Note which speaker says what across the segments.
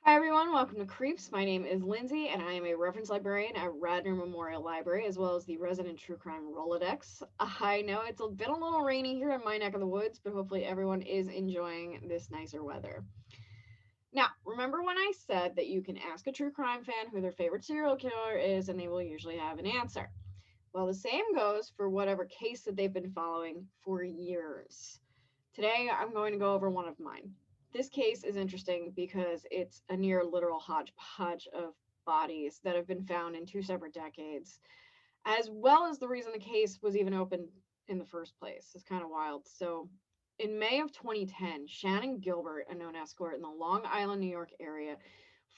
Speaker 1: Hi everyone, welcome to Creeps. My name is Lindsay and I am a reference librarian at Radnor Memorial Library as well as the resident true crime Rolodex. I know it's been a little rainy here in my neck of the woods, but hopefully everyone is enjoying this nicer weather. Now, remember when I said that you can ask a true crime fan who their favorite serial killer is and they will usually have an answer? Well, the same goes for whatever case that they've been following for years. Today, I'm going to go over one of mine. This case is interesting because it's a near literal hodgepodge of bodies that have been found in two separate decades, as well as the reason the case was even opened in the first place. It's kind of wild. So, in May of 2010, Shannon Gilbert, a known escort in the Long Island, New York area,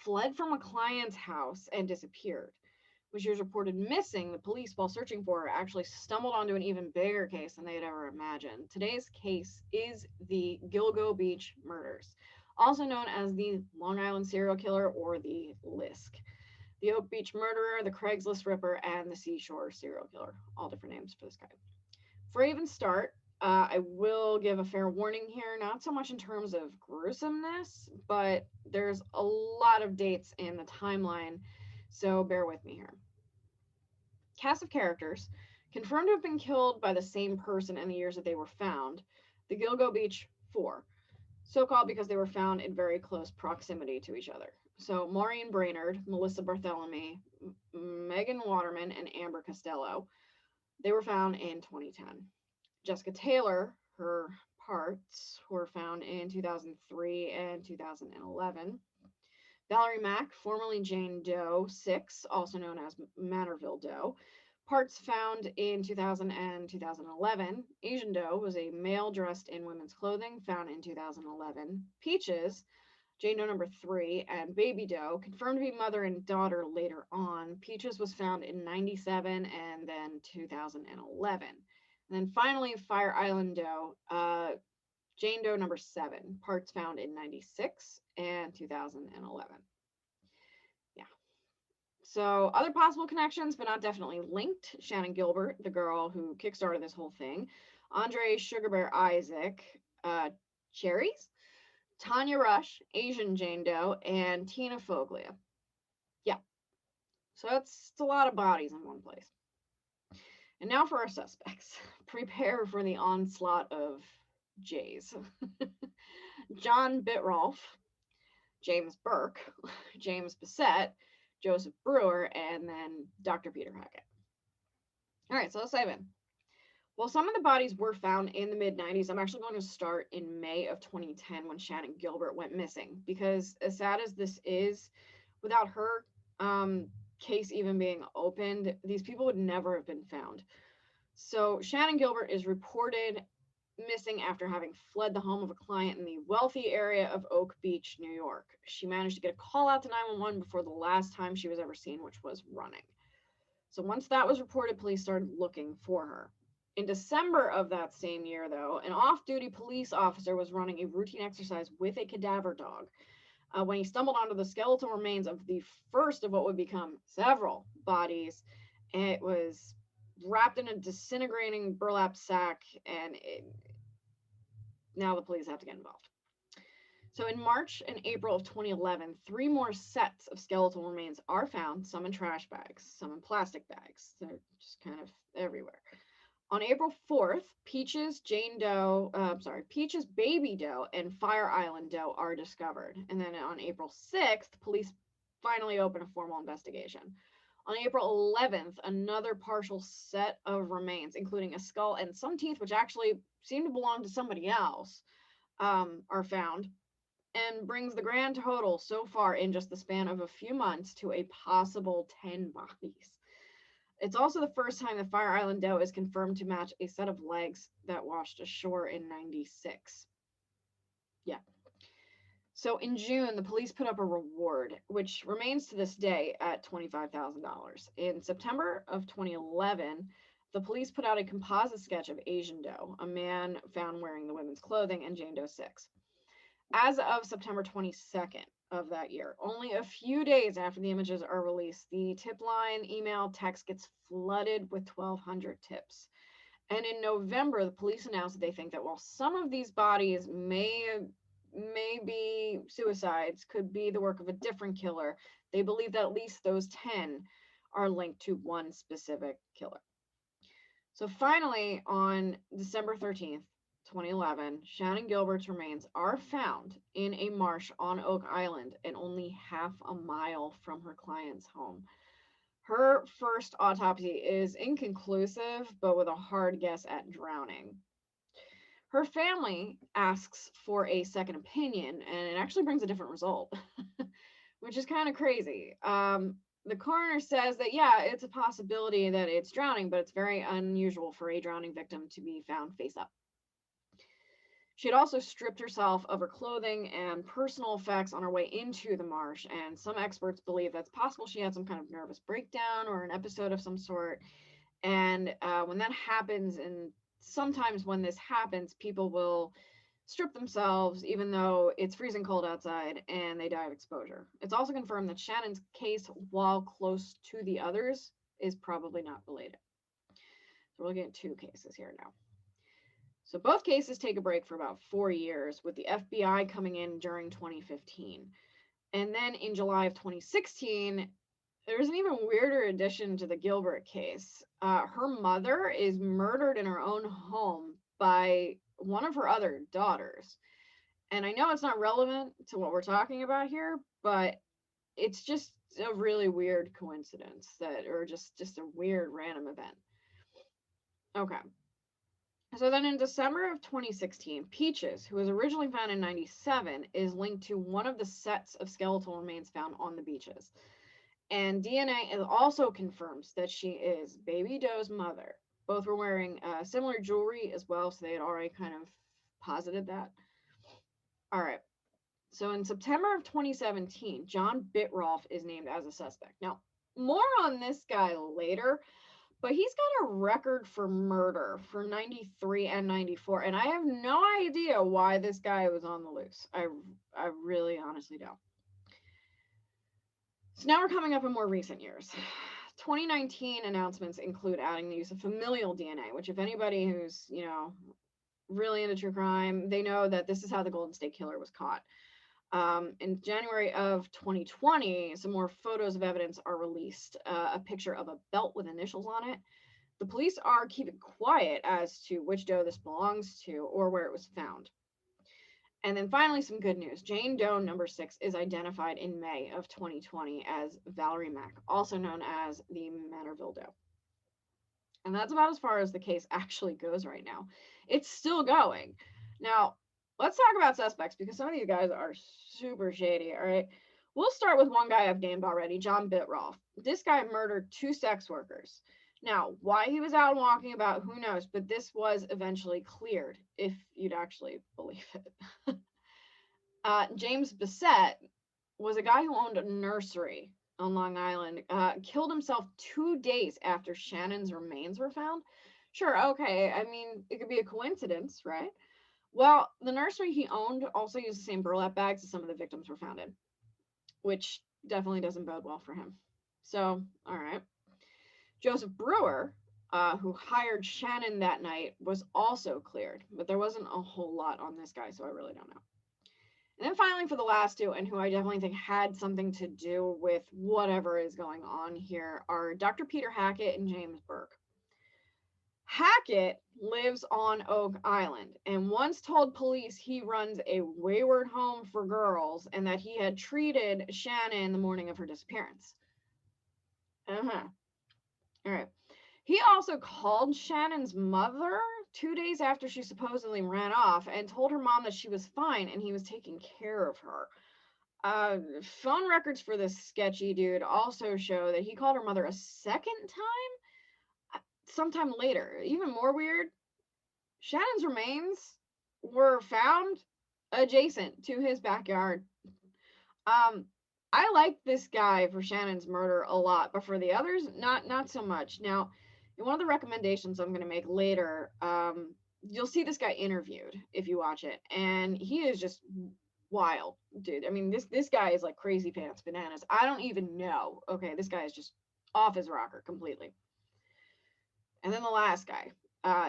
Speaker 1: fled from a client's house and disappeared. When she was reported missing, the police, while searching for her, actually stumbled onto an even bigger case than they had ever imagined. Today's case is the Gilgo Beach Murders, also known as the Long Island serial killer or the L.I.S.K. The Oak Beach Murderer, the Craigslist Ripper, and the Seashore Serial Killer. All different names for this guy. Before I even start, I will give a fair warning here, not so much in terms of gruesomeness, but there's a lot of dates in the timeline, so bear with me here. Cast of characters confirmed to have been killed by the same person in the years that they were found. The Gilgo Beach Four, so called because they were found in very close proximity to each other. So Maureen Brainerd, Melissa Bartholomew, Megan Waterman, and Amber Costello. They were found in 2010. Jessica Taylor, her parts were found in 2003 and 2011. Valerie Mack, formerly Jane Doe 6, also known as Manorville Doe. Parts found in 2000 and 2011. Asian Doe was a male dressed in women's clothing, found in 2011. Peaches, Jane Doe number 3, and Baby Doe, confirmed to be mother and daughter later on. Peaches was found in 97 and then 2011. And then finally, Fire Island Doe, Jane Doe number 7, parts found in 96 and 2011. Yeah. So, other possible connections, but not definitely linked: Shannon Gilbert, the girl who kickstarted this whole thing, Andre Sugar Bear Isaac, Cherries, Tanya Rush, Asian Jane Doe, and Tina Foglia. Yeah. So, that's a lot of bodies in one place. And now for our suspects. Prepare for the onslaught of J's. John Bitroff, James Burke, James Bissett, Joseph Brewer, and then Dr. Peter Hackett. All right, so let's dive in. Well, some of the bodies were found in the mid 90s. I'm actually going to start in May of 2010 when Shannon Gilbert went missing, because as sad as this is, without her case even being opened, these people would never have been found. So Shannon Gilbert is reported missing after having fled the home of a client in the wealthy area of Oak Beach, New York. She managed to get a call out to 911 before the last time she was ever seen, which was running. So once that was reported, police started looking for her. In December of that same year, though, an off-duty police officer was running a routine exercise with a cadaver dog when he stumbled onto the skeletal remains of the first of what would become several bodies. It was wrapped in a disintegrating burlap sack, and now the police have to get involved. So in March and April of 2011, 3 more sets of skeletal remains are found, some in trash bags, some in plastic bags. They're just kind of everywhere. On April 4th, Peaches Baby Doe, and Fire Island Doe are discovered. And then on April 6th, police finally open a formal investigation. On April 11th, another partial set of remains, including a skull and some teeth, which actually seem to belong to somebody else, are found, and brings the grand total so far in just the span of a few months to a possible 10 bodies. It's also the first time that Fire Island Doe is confirmed to match a set of legs that washed ashore in 96. Yeah. So in June, the police put up a reward, which remains to this day at $25,000. In September of 2011, the police put out a composite sketch of Asian Doe, a man found wearing the women's clothing, and Jane Doe 6. As of September 22nd of that year, only a few days after the images are released, the tip line, email, text gets flooded with 1,200 tips. And in November, the police announced that they think that while some of these bodies may may be suicides, could be the work of a different killer. They believe that at least those 10 are linked to one specific killer. So finally, on December 13th, 2011, Shannon Gilbert's remains are found in a marsh on Oak Island and only half a mile from her client's home. Her first autopsy is inconclusive, but with a hard guess at drowning. Her family asks for a second opinion, and it actually brings a different result, which is kind of crazy. The coroner says that, yeah, it's a possibility that it's drowning, but it's very unusual for a drowning victim to be found face up. She had also stripped herself of her clothing and personal effects on her way into the marsh, and some experts believe that's possible she had some kind of nervous breakdown or an episode of some sort. And when that happens, and sometimes when this happens, people will strip themselves even though it's freezing cold outside and they die of exposure. It's also confirmed that Shannon's case, while close to the others, is probably not related. So we're looking at 2 cases here now. So both cases take a break for about 4 years, with the FBI coming in during 2015. And then in July of 2016, there's an even weirder addition to the Gilbert case. Her mother is murdered in her own home by one of her other daughters. And I know it's not relevant to what we're talking about here, but it's just a really weird coincidence that, or just a weird random event. Okay. So then in December of 2016, Peaches, who was originally found in 97, is linked to one of the sets of skeletal remains found on the beaches. And DNA also confirms that she is Baby Doe's mother. Both were wearing similar jewelry as well, so they had already kind of posited that. All right. So in September of 2017, John Bitroff is named as a suspect. Now, more on this guy later, but he's got a record for murder for 93 and 94, and I have no idea why this guy was on the loose. I really honestly don't. So now we're coming up in more recent years. 2019 announcements include adding the use of familial DNA, which if anybody who's, really into true crime, they know that this is how the Golden State Killer was caught. In January of 2020, some more photos of evidence are released. A picture of a belt with initials on it. The police are keeping quiet as to which Doe this belongs to or where it was found. And then finally, some good news. Jane Doe number 6 is identified in May of 2020 as Valerie Mack, also known as the Manorville Doe. And that's about as far as the case actually goes right now. It's still going. Now, let's talk about suspects, because some of these guys are super shady, all right? We'll start with one guy I've named already, John Bitroff. This guy murdered 2 sex workers. Now, why he was out walking about, who knows, but this was eventually cleared, if you'd actually believe it. James Bissett was a guy who owned a nursery on Long Island, killed himself 2 days after Shannon's remains were found. Sure, okay, I mean, it could be a coincidence, right? Well, the nursery he owned also used the same burlap bags as some of the victims were found in, which definitely doesn't bode well for him. So, all right. Joseph Brewer, who hired Shannon that night, was also cleared, but there wasn't a whole lot on this guy, so I really don't know. And then finally, for the last 2, and who I definitely think had something to do with whatever is going on here, are Dr. Peter Hackett and James Burke. Hackett lives on Oak Island and once told police he runs a wayward home for girls and that he had treated Shannon the morning of her disappearance. All right. He also called Shannon's mother 2 days after she supposedly ran off and told her mom that she was fine and he was taking care of her. Phone records for this sketchy dude also show that he called her mother a second time sometime later. Even more weird, Shannon's remains were found adjacent to his backyard. I like this guy for Shannon's murder a lot, but for the others, not so much. Now, in one of the recommendations I'm going to make later, you'll see this guy interviewed if you watch it, and he is just wild, dude. I mean, this guy is like crazy pants bananas. I don't even know. Okay, this guy is just off his rocker completely. And then the last guy,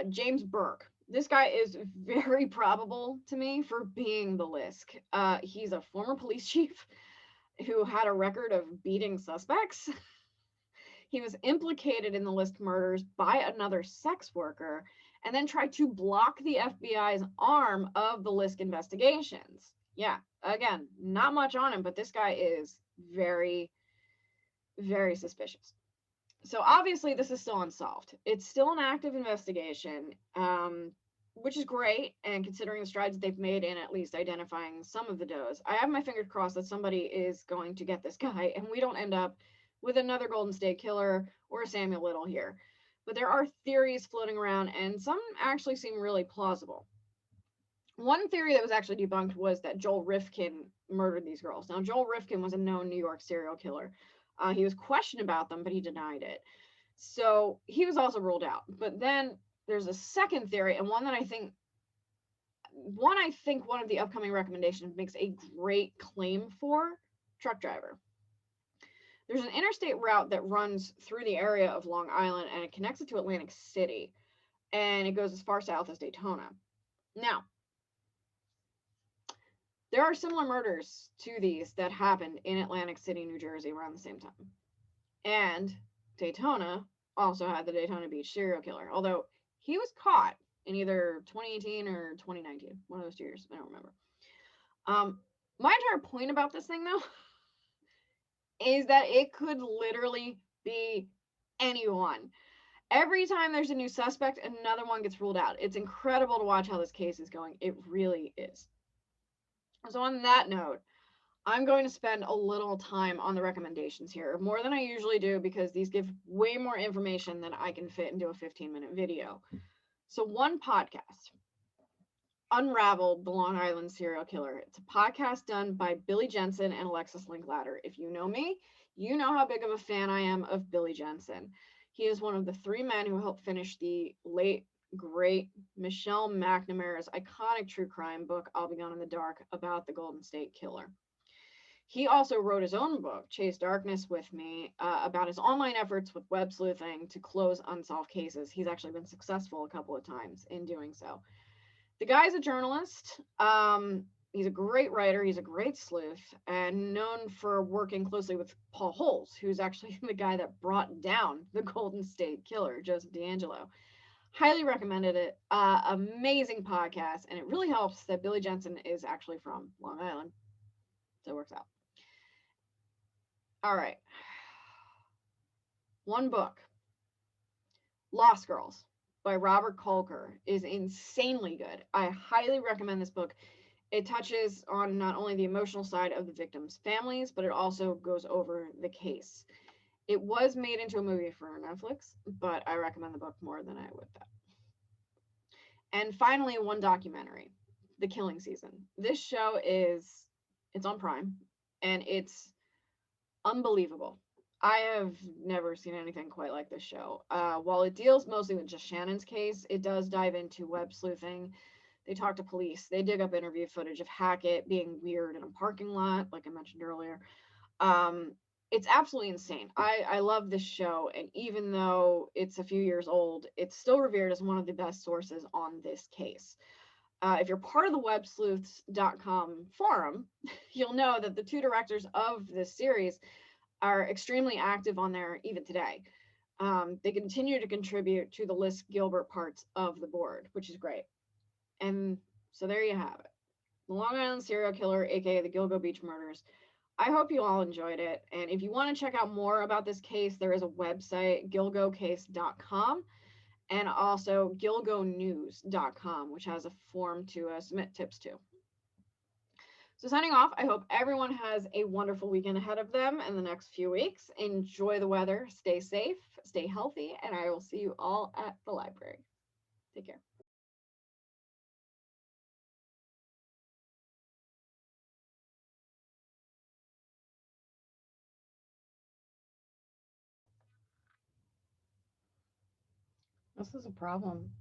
Speaker 1: James Burke. This guy is very probable to me for being the L.I.S.K. He's a former police chief who had a record of beating suspects. He was implicated in the L.I.S.K murders by another sex worker and then tried to block the FBI's arm of the L.I.S.K investigations. Yeah, again, not much on him, but this guy is very, very suspicious. So obviously this is still unsolved. It's still an active investigation, which is great. And considering the strides they've made in at least identifying some of the does, I have my fingers crossed that somebody is going to get this guy and we don't end up with another Golden State Killer or a Samuel Little here. But there are theories floating around, and some actually seem really plausible. One theory that was actually debunked was that Joel Rifkin murdered these girls. Now, Joel Rifkin was a known New York serial killer. He was questioned about them, but he denied it. So he was also ruled out. But then there's a second theory, and one I think one of the upcoming recommendations makes a great claim for: truck driver. There's an interstate route that runs through the area of Long Island, and it connects it to Atlantic City, and it goes as far south as Daytona. Now, there are similar murders to these that happened in Atlantic City, New Jersey around the same time. And Daytona also had the Daytona Beach serial killer, although he was caught in either 2018 or 2019, one of those 2 years. I don't remember. My entire point about this thing, though, is that it could literally be anyone. Every time there's a new suspect, another one gets ruled out. It's incredible to watch how this case is going. It really is. So on that note, I'm going to spend a little time on the recommendations here, more than I usually do, because these give way more information than I can fit into a 15-minute video. So one podcast, Unraveled, the Long Island Serial Killer. It's a podcast done by Billy Jensen and Alexis Linklater. If you know me, you know how big of a fan I am of Billy Jensen. He is one of the 3 men who helped finish the late, great Michelle McNamara's iconic true crime book, I'll Be Gone in the Dark, about the Golden State Killer. He also wrote his own book, Chase Darkness with Me, about his online efforts with web sleuthing to close unsolved cases. He's actually been successful a couple of times in doing so. The guy's a journalist. He's a great writer. He's a great sleuth, and known for working closely with Paul Holes, who's actually the guy that brought down the Golden State Killer, Joseph D'Angelo. Highly recommended it. Amazing podcast, and it really helps that Billy Jensen is actually from Long Island, so it works out. All right. One book, Lost Girls by Robert Kolker, is insanely good. I highly recommend this book. It touches on not only the emotional side of the victims' families, but it also goes over the case. It was made into a movie for Netflix, but I recommend the book more than I would that. And finally, one documentary, The Killing Season. This show it's on Prime, and it's unbelievable. I have never seen anything quite like this show. While it deals mostly with just Shannon's case, it does dive into web sleuthing. They talk to police. They dig up interview footage of Hackett being weird in a parking lot, like I mentioned earlier. It's absolutely insane. I love this show, and even though it's a few years old, it's still revered as one of the best sources on this case. If you're part of the websleuths.com forum, you'll know that the 2 directors of this series are extremely active on there even today. They continue to contribute to the L.I.S.K Gilbert parts of the board, which is great. And so there you have it. The Long Island Serial Killer, aka the Gilgo Beach Murders. I hope you all enjoyed it. And if you want to check out more about this case, there is a website, gilgocase.com, and also gilgonews.com, which has a form to submit tips to. So signing off, I hope everyone has a wonderful weekend ahead of them in the next few weeks. Enjoy the weather, stay safe, stay healthy, and I will see you all at the library. Take care. This is a problem.